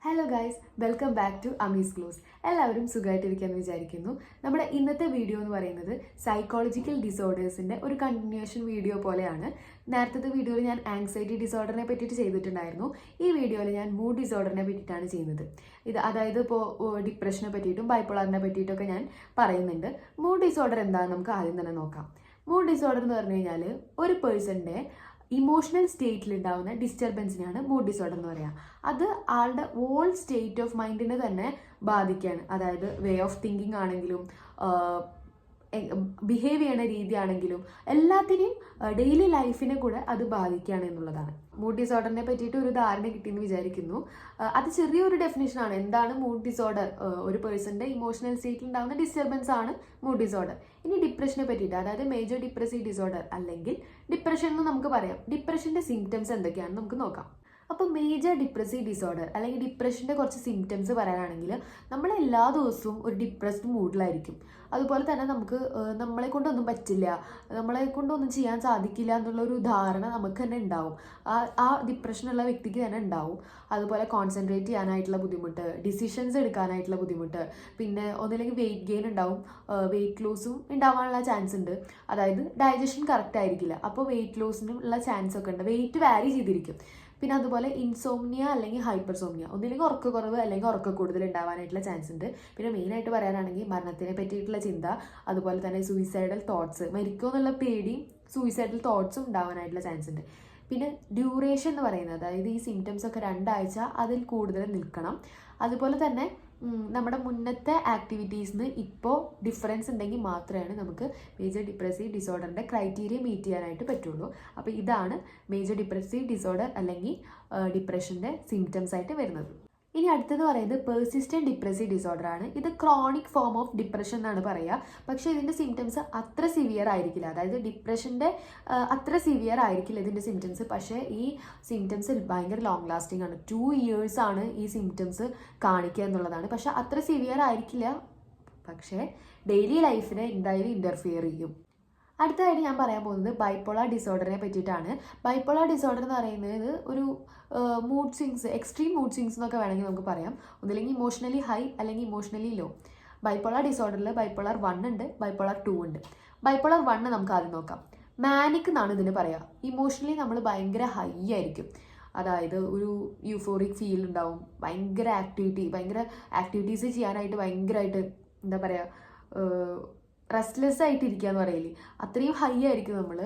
Hello guys, welcome back to Amees close. എല്ലാവരും സുഖമായിട്ടിരിക്കാമെന്ന് വിചാരിക്കുന്നു. നമ്മുടെ ഇന്നത്തെ വീഡിയോ എന്ന് പറയുന്നത് സൈക്കോളജിക്കൽ ഡിസോർഡേഴ്സിൻ്റെ ഒരു കണ്ടിന്യൂഷൻ വീഡിയോ പോലെയാണ്. നേരത്തെ വീഡിയോയിൽ ഞാൻ ആങ്സൈറ്റി ഡിസോർഡറിനെ പറ്റിയിട്ട് ചെയ്തിട്ടുണ്ടായിരുന്നു. ഈ വീഡിയോയിൽ ഞാൻ മൂഡ് ഡിസോർഡറിനെ പറ്റിയിട്ടാണ് ചെയ്യുന്നത്. അതായത് ഇപ്പോൾ ഡിപ്രഷനെ പറ്റിയിട്ടും ബൈപ്പോളറിനെ പറ്റിയിട്ടൊക്കെ ഞാൻ പറയുന്നുണ്ട്. മൂഡ് ഡിസോർഡർ എന്താണെന്ന് നമുക്ക് ആദ്യം തന്നെ നോക്കാം. മൂഡ് ഡിസോർഡർ എന്ന് പറഞ്ഞു കഴിഞ്ഞാൽ ഒരു പേഴ്സൻ്റെ ഇമോഷണൽ സ്റ്റേറ്റിൽ ഉണ്ടാകുന്ന ഡിസ്റ്റർബൻസിനെയാണ് മൂഡ് ഡിസോർഡർ എന്ന് പറയുക. അത് ആളുടെ ഓൾ സ്റ്റേറ്റ് ഓഫ് മൈൻഡിനെ തന്നെ ബാധിക്കുകയാണ്. അതായത് വേ ഓഫ് തിങ്കിങ് ആണെങ്കിലും ബിഹേവ് ചെയ്യണ രീതിയാണെങ്കിലും എല്ലാത്തിനെയും ഡെയിലി ലൈഫിനെ കൂടെ അത് ബാധിക്കുകയാണ് എന്നുള്ളതാണ്. മൂഡ് ഡിസോർഡറിനെ പറ്റിയിട്ട് ഒരു ധാരണ കിട്ടിയെന്ന് വിചാരിക്കുന്നു. അത് ചെറിയൊരു ഡെഫിനേഷനാണ്. എന്താണ് മൂഡ് ഡിസോർഡർ? ഒരു പേഴ്സൻ്റെ ഇമോഷണൽ സ്റ്റേറ്റിൽ ഉണ്ടാകുന്ന ഡിസ്റ്റർബൻസ് ആണ് മൂഡ് ഡിസോർഡർ. ഇനി ഡിപ്രഷനെ പറ്റിയിട്ട്, അതായത് മേജർ ഡിപ്രസീവ് ഡിസോർഡർ അല്ലെങ്കിൽ ഡിപ്രഷൻ എന്ന് നമുക്ക് പറയാം. ഡിപ്രഷൻ്റെ സിംറ്റംസ് എന്തൊക്കെയാണെന്ന് നമുക്ക് നോക്കാം. അപ്പോൾ മേജർ ഡിപ്രസീവ് ഡിസോർഡർ അല്ലെങ്കിൽ ഡിപ്രഷൻ്റെ കുറച്ച് സിംറ്റംസ് പറയാനാണെങ്കിൽ നമ്മൾ എല്ലാ ദിവസവും ഒരു ഡിപ്രസ്ഡ് മൂഡിലായിരിക്കും. അതുപോലെ തന്നെ നമുക്ക് നമ്മളെ കൊണ്ടൊന്നും പറ്റില്ല, നമ്മളെ കൊണ്ടൊന്നും ചെയ്യാൻ സാധിക്കില്ല എന്നുള്ളൊരു ധാരണ നമുക്ക് തന്നെ ഉണ്ടാവും. ആ ഡിപ്രഷനുള്ള വ്യക്തിക്ക് തന്നെ ഉണ്ടാവും. അതുപോലെ കോൺസെൻട്രേറ്റ് ചെയ്യാനായിട്ടുള്ള ബുദ്ധിമുട്ട്, ഡിസിഷൻസ് എടുക്കാനായിട്ടുള്ള ബുദ്ധിമുട്ട്, പിന്നെ ഒന്നില്ലെങ്കിൽ വെയിറ്റ് ഗെയിൻ ഉണ്ടാവും, വെയിറ്റ് ലോസും ഉണ്ടാവാനുള്ള ചാൻസ് ഉണ്ട്. അതായത് ഡൈജഷൻ കറക്റ്റ് ആയിരിക്കില്ല, അപ്പോൾ വെയിറ്റ് ലോസിനും ഉള്ള ചാൻസ് ഒക്കെ ഉണ്ട്. വെയിറ്റ് വാരി ചെയ്തിരിക്കും. പിന്നെ അതുപോലെ ഇൻസോംനിയ അല്ലെങ്കിൽ ഹൈപ്പർസോംനിയ, ഒന്നില്ലെങ്കിൽ ഉറക്കക്കുറവ് അല്ലെങ്കിൽ ഉറക്ക കൂടുതൽ ഉണ്ടാവാനായിട്ടുള്ള ചാൻസ് ഉണ്ട്. പിന്നെ മെയിനായിട്ട് പറയാനാണെങ്കിൽ മരണത്തിനെ പറ്റിയിട്ടുള്ള ചിന്ത, അതുപോലെ തന്നെ സൂയിസൈഡൽ തോട്ട്സ്, മരിക്കുമോ എന്നുള്ള പേടിയും സൂയിസൈഡൽ തോട്ട്സും ഉണ്ടാവാനായിട്ടുള്ള ചാൻസ് ഉണ്ട്. പിന്നെ ഡ്യൂറേഷൻ എന്ന് പറയുന്നത്, അതായത് ഈ സിംറ്റംസ് ഒക്കെ 2 ആഴ്ച അതിൽ കൂടുതൽ നിൽക്കണം. അതുപോലെ തന്നെ നമ്മുടെ മുന്നത്തെ ആക്ടിവിറ്റീസിന് ഇപ്പോൾ ഡിഫറൻസ് ഉണ്ടെങ്കിൽ മാത്രമേ നമുക്ക് മേജർ ഡിപ്രസീവ് ഡിസോർഡറിൻ്റെ ക്രൈറ്റീരിയ മീറ്റ് ചെയ്യാനായിട്ട് പറ്റുള്ളൂ. അപ്പോൾ ഇതാണ് മേജർ ഡിപ്രസീവ് ഡിസോർഡർ അല്ലെങ്കിൽ ഡിപ്രഷൻ്റെ സിംറ്റംസ് ആയിട്ട് വരുന്നത്. ഇനി അടുത്തത് പറയുന്നത് പെർസിസ്റ്റന്റ് ഡിപ്രസീവ് ഡിസോർഡർ ആണ്. ഇത് ക്രോണിക് ഫോം ഓഫ് ഡിപ്രഷൻ എന്നാണ് പറയുക. പക്ഷേ ഇതിൻ്റെ സിംറ്റംസ് അത്ര സിവിയർ ആയിരിക്കില്ല. അതായത് ഡിപ്രഷൻ്റെ അത്ര സിവിയർ ആയിരിക്കില്ല ഇതിൻ്റെ സിംറ്റംസ്. പക്ഷേ ഈ സിംറ്റംസ് ഭയങ്കര ലോങ് ലാസ്റ്റിംഗ് ആണ്. 2 years ആണ് ഈ സിംറ്റംസ് കാണിക്കുക എന്നുള്ളതാണ്. പക്ഷേ അത്ര സിവിയർ ആയിരിക്കില്ല, പക്ഷേ ഡെയിലി ലൈഫിനെ എന്തായാലും ഇൻ്റർഫിയർ ചെയ്യും. അടുത്തതായിട്ട് ഞാൻ പറയാൻ പോകുന്നത് ബൈപ്പോളാർ ഡിസോർഡറിനെ പറ്റിയിട്ടാണ്. ബൈപ്പോളാർ ഡിസോർഡർ എന്ന് പറയുന്നത് ഒരു mood swings, extreme mood swings എന്നൊക്കെ വേണമെങ്കിൽ നമുക്ക് പറയാം. ഒന്നില്ലെങ്കിൽ ഇമോഷണലി ഹൈ അല്ലെങ്കിൽ ഇമോഷണലി ലോ. ബൈപ്പോളാർ ഡിസോർഡറിൽ ബൈപ്പോളാർ 1 ഉണ്ട്, ബൈപ്പോളാർ 2 ഉണ്ട്. ബൈപ്പോളാർ 1 നമുക്ക് ആദ്യം നോക്കാം. മാനിക് എന്നാണ് ഇതിന് പറയുക. ഇമോഷണലി നമ്മൾ ഭയങ്കര ഹൈ ആയിരിക്കും. അതായത് ഒരു യൂഫോറിക് ഫീൽ ഉണ്ടാവും, ഭയങ്കര ആക്ടിവിറ്റീസ് ചെയ്യാനായിട്ട് ഭയങ്കരമായിട്ട് എന്താ പറയുക, റെസ്റ്റ്ലെസ് ആയിട്ട് ഇരിക്കുക എന്ന് പറയില്ലേ, അത്രയും ഹൈ ആയിരിക്കും നമ്മൾ.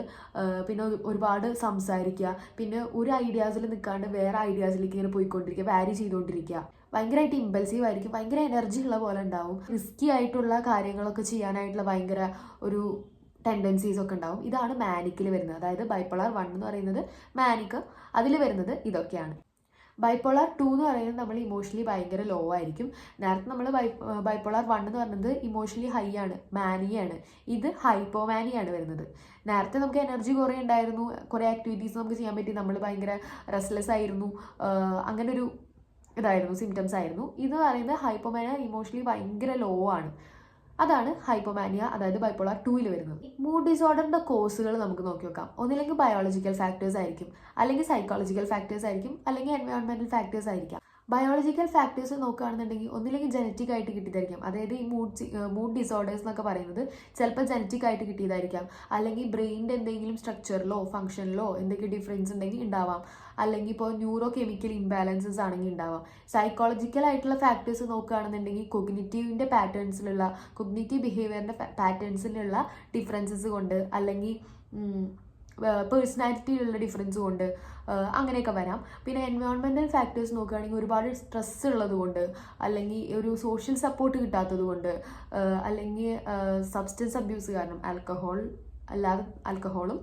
പിന്നെ ഒരുപാട് സംസാരിക്കുക, പിന്നെ ഒരു ഐഡിയാസിൽ നിൽക്കാണ്ട് വേറെ ഐഡിയാസിലേക്ക് ഇങ്ങനെ പോയിക്കൊണ്ടിരിക്കുക, വാരി ചെയ്തുകൊണ്ടിരിക്കുക. ഭയങ്കരമായിട്ട് ഇമ്പൾസീവ് ആയിരിക്കും, ഭയങ്കര എനർജി ഉള്ള പോലെ ഉണ്ടാവും. റിസ്കി ആയിട്ടുള്ള കാര്യങ്ങളൊക്കെ ചെയ്യാനായിട്ടുള്ള ഭയങ്കര ഒരു ടെൻഡൻസീസ് ഒക്കെ ഉണ്ടാവും. ഇതാണ് മാനിക്കിൽ വരുന്നത്. അതായത് ബൈപ്പോളാർ 1 എന്ന് പറയുന്നത് മാനിക്ക്, അതിൽ വരുന്നത് ഇതൊക്കെയാണ്. ബൈപ്പോളാർ 2 എന്ന് പറയുന്നത് നമ്മൾ ഇമോഷണലി ഭയങ്കര ലോ ആയിരിക്കും. നേരത്തെ നമ്മൾ ബൈപ്പോളാർ 1 എന്ന് പറയുന്നത് ഇമോഷണലി ഹൈ ആണ്, മാനിയാണ്. ഇത് ഹൈപ്പോമാനിയാണ് വരുന്നത്. നേരത്തെ നമുക്ക് എനർജി കുറേ ഉണ്ടായിരുന്നു, കുറേ ആക്ടിവിറ്റീസ് നമുക്ക് ചെയ്യാൻ പറ്റി, നമ്മൾ ഭയങ്കര റെസ്റ്റ്ലെസ് ആയിരുന്നു, അങ്ങനെ ഒരു ഇതായിരുന്നു, സിംറ്റംസ് ആയിരുന്നു. ഇത് പറയുന്നത് ഹൈപ്പോമാനിയ, ഇമോഷണലി ഭയങ്കര ലോ ആണ്. അതാണ് ഹൈപ്പോമാനിയ, അതായത് ബൈപ്പോളാർ 2 വരുന്നത്. മൂഡ് ഡിസോർഡറിൻ്റെ കോസുകൾ നമുക്ക് നോക്കി നോക്കാം. ഒന്നില്ലെങ്കിൽ ബയോളജിക്കൽ ഫാക്ടേഴ്സ് ആയിരിക്കും, അല്ലെങ്കിൽ സൈക്കോളജിക്കൽ ഫാക്ടേഴ്സ് ആയിരിക്കും, അല്ലെങ്കിൽ എൻവയോൺമെൻറ്റൽ ഫാക്ടേഴ്സ് ആയിരിക്കാം. ബയോളജിക്കൽ ഫാക്ടേഴ്സ് നോക്കുകയാണെന്നുണ്ടെങ്കിൽ ഒന്നില്ലെങ്കിൽ ജനറ്റിക് ആയിട്ട് കിട്ടിയതായിരിക്കാം. അതായത് ഈ മൂഡ് ഡിസോർഡേഴ്സ് എന്നൊക്കെ പറയുന്നത് ചിലപ്പോൾ ജനറ്റിക് ആയിട്ട് കിട്ടിയതായിരിക്കാം, അല്ലെങ്കിൽ ബ്രെയിനിൻ്റെ എന്തെങ്കിലും സ്ട്രക്ചറിലോ ഫംഗ്ഷനിലോ എന്തെങ്കിലും ഡിഫറൻസ് ഉണ്ടെങ്കിൽ ഉണ്ടാവാം, അല്ലെങ്കിൽ ഇപ്പോൾ ന്യൂറോ കെമിക്കൽ ഇംബാലൻസസ് ആണെങ്കിൽ ഉണ്ടാവാം. സൈക്കോളജിക്കൽ ആയിട്ടുള്ള ഫാക്ടേഴ്സ് നോക്കുകയാണെന്നുണ്ടെങ്കിൽ കൊഗ്നിറ്റീവിൻ്റെ പാറ്റേൺസിലുള്ള, കൊഗ്നിറ്റീവ് ബിഹേവിയറിൻ്റെ പാറ്റേൺസിലുള്ള ഡിഫറൻസസ് കൊണ്ട്, അല്ലെങ്കിൽ പേഴ്സണാലിറ്റിയിലുള്ള ഡിഫറൻസ് കൊണ്ട് അങ്ങനെയൊക്കെ വരാം. പിന്നെ എൻവയോൺമെൻറ്റൽ ഫാക്ടേഴ്സ് നോക്കുകയാണെങ്കിൽ ഒരുപാട് സ്ട്രെസ് ഉള്ളത് കൊണ്ട്, അല്ലെങ്കിൽ ഒരു സോഷ്യൽ സപ്പോർട്ട് കിട്ടാത്തത് കൊണ്ട്, അല്ലെങ്കിൽ സബ്സ്റ്റൻസ് അബ്യൂസ് കാരണം, ആൽക്കഹോളും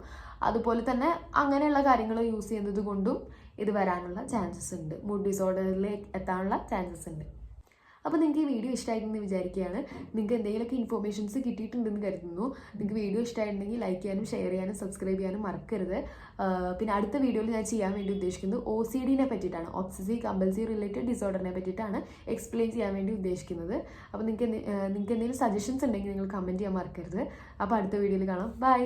അതുപോലെ തന്നെ അങ്ങനെയുള്ള കാര്യങ്ങൾ യൂസ് ചെയ്യുന്നത് കൊണ്ടും ഇത് വരാനുള്ള ചാൻസസ് ഉണ്ട്, മൂഡ് ഡിസോർഡറിലേക്ക് എത്താനുള്ള ചാൻസസ് ഉണ്ട്. അപ്പോൾ നിങ്ങൾക്ക് ഈ വീഡിയോ ഇഷ്ടമായിട്ടുണ്ടെന്ന് വിചാരിക്കുകയാണ്. നിങ്ങൾക്ക് എന്തെങ്കിലുമൊക്കെ ഇൻഫോർമേഷൻസ് കിട്ടിയിട്ടുണ്ടെന്ന് കരുതുന്നു. നിങ്ങൾക്ക് വീഡിയോ ഇഷ്ടമായിട്ടുണ്ടെങ്കിൽ ലൈക്ക് ചെയ്യാനും ഷെയർ ചെയ്യാനും സബ്സ്ക്രൈബ് ചെയ്യാനും മറക്കരുത്. പിന്നെ അടുത്ത വീഡിയോയിൽ ഞാൻ ചെയ്യാൻ വേണ്ടി ഉദ്ദേശിക്കുന്നത് OCDനെ പറ്റിയിട്ടാണ്, ഒബ്സസീവ് കമ്പൽസീവ് റിലേറ്റഡ് ഡിസോർഡറിനെ പറ്റിയിട്ടാണ് എക്സ്പ്ലെയിൻ ചെയ്യാൻ വേണ്ടി ഉദ്ദേശിക്കുന്നത്. അപ്പോൾ നിങ്ങൾക്ക് എന്തെങ്കിലും സജഷൻസ് ഉണ്ടെങ്കിൽ നിങ്ങൾ കമൻറ്റ് ചെയ്യാൻ മറക്കരുത്. അപ്പോൾ അടുത്ത വീഡിയോയിൽ കാണാം. ബൈ.